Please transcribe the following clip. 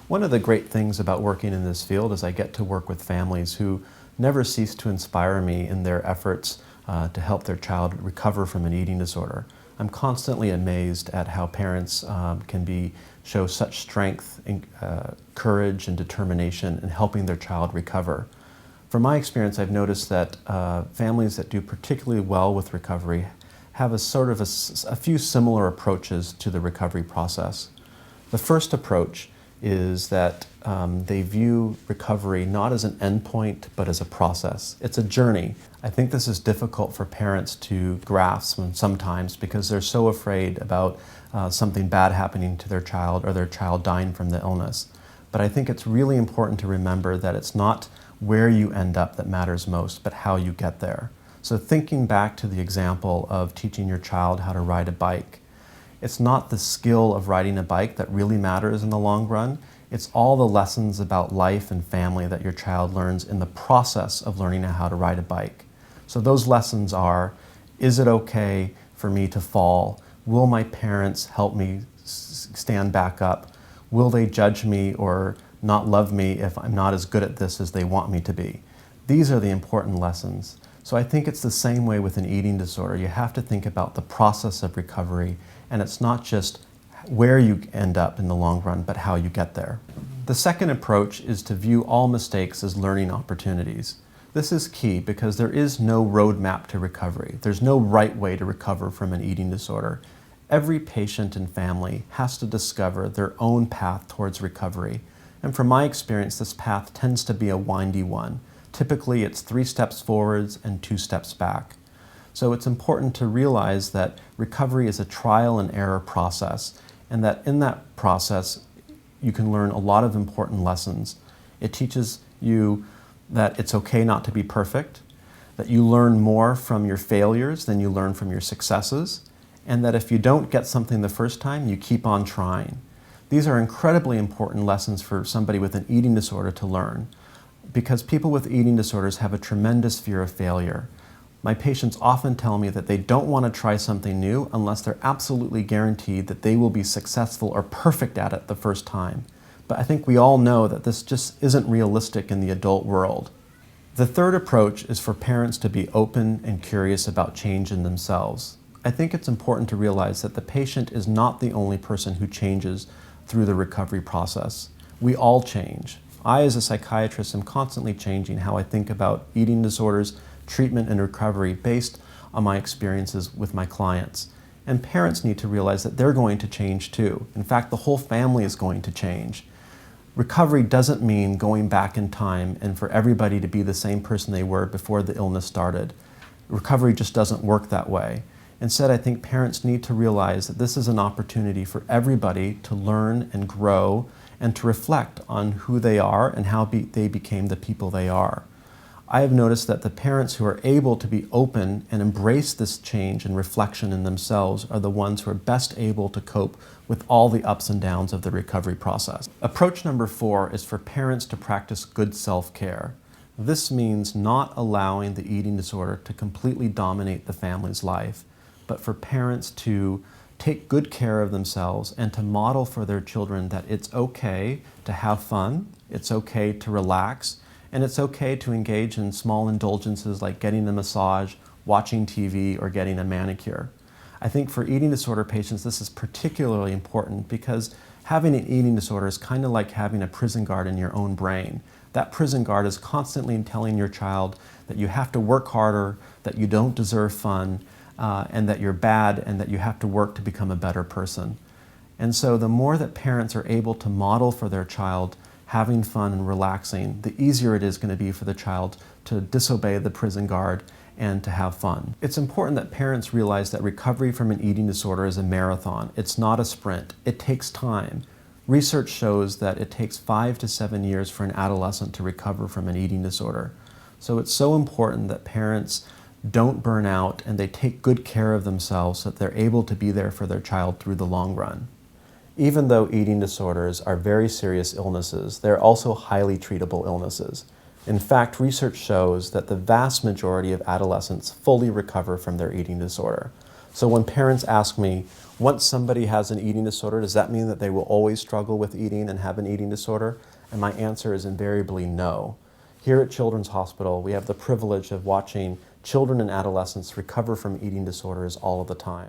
One of the great things about working in this field is I get to work with families who never cease to inspire me in their efforts to help their child recover from an eating disorder. I'm constantly amazed at how parents can show such strength, courage, and determination in helping their child recover. From my experience, I've noticed that families that do particularly well with recovery have a few similar approaches to the recovery process. The first approach is that they view recovery not as an endpoint, but as a process. It's a journey. I think this is difficult for parents to grasp sometimes because they're so afraid about something bad happening to their child or their child dying from the illness. But I think it's really important to remember that it's not where you end up that matters most, but how you get there. So thinking back to the example of teaching your child how to ride a bike, it's not the skill of riding a bike that really matters in the long run. It's all the lessons about life and family that your child learns in the process of learning how to ride a bike. So those lessons are, is it okay for me to fall? Will my parents help me stand back up? Will they judge me or not love me if I'm not as good at this as they want me to be? These are the important lessons. So I think it's the same way with an eating disorder. You have to think about the process of recovery, and it's not just where you end up in the long run, but how you get there. The second approach is to view all mistakes as learning opportunities. This is key because there is no roadmap to recovery. There's no right way to recover from an eating disorder. Every patient and family has to discover their own path towards recovery. And from my experience, this path tends to be a windy one. Typically, it's 3 steps forwards and 2 steps back. So it's important to realize that recovery is a trial and error process, and that in that process, you can learn a lot of important lessons. It teaches you that it's okay not to be perfect, that you learn more from your failures than you learn from your successes, and that if you don't get something the first time, you keep on trying. These are incredibly important lessons for somebody with an eating disorder to learn, because people with eating disorders have a tremendous fear of failure. My patients often tell me that they don't want to try something new unless they're absolutely guaranteed that they will be successful or perfect at it the first time. But I think we all know that this just isn't realistic in the adult world. The third approach is for parents to be open and curious about change in themselves. I think it's important to realize that the patient is not the only person who changes through the recovery process. We all change. I, as a psychiatrist, am constantly changing how I think about eating disorders, treatment, and recovery based on my experiences with my clients. And parents need to realize that they're going to change too. In fact, the whole family is going to change. Recovery doesn't mean going back in time and for everybody to be the same person they were before the illness started. Recovery just doesn't work that way. Instead, I think parents need to realize that this is an opportunity for everybody to learn and grow and to reflect on who they are and how they became the people they are. I have noticed that the parents who are able to be open and embrace this change and reflection in themselves are the ones who are best able to cope with all the ups and downs of the recovery process. Approach number 4 is for parents to practice good self-care. This means not allowing the eating disorder to completely dominate the family's life, but for parents to take good care of themselves and to model for their children that it's okay to have fun, it's okay to relax, and it's okay to engage in small indulgences like getting a massage, watching TV, or getting a manicure. I think for eating disorder patients, this is particularly important because having an eating disorder is kind of like having a prison guard in your own brain. That prison guard is constantly telling your child that you have to work harder, that you don't deserve fun, and that you're bad and that you have to work to become a better person. And so the more that parents are able to model for their child having fun and relaxing, the easier it is going to be for the child to disobey the prison guard and to have fun. It's important that parents realize that recovery from an eating disorder is a marathon. It's not a sprint. It takes time. Research shows that it takes 5 to 7 years for an adolescent to recover from an eating disorder. So it's so important that parents don't burn out and they take good care of themselves so that they're able to be there for their child through the long run. Even though eating disorders are very serious illnesses, they're also highly treatable illnesses. In fact, research shows that the vast majority of adolescents fully recover from their eating disorder. So when parents ask me, Once somebody has an eating disorder, does that mean that they will always struggle with eating and have an eating disorder? And my answer is invariably no. Here at Children's Hospital, we have the privilege of watching children and adolescents recover from eating disorders all of the time.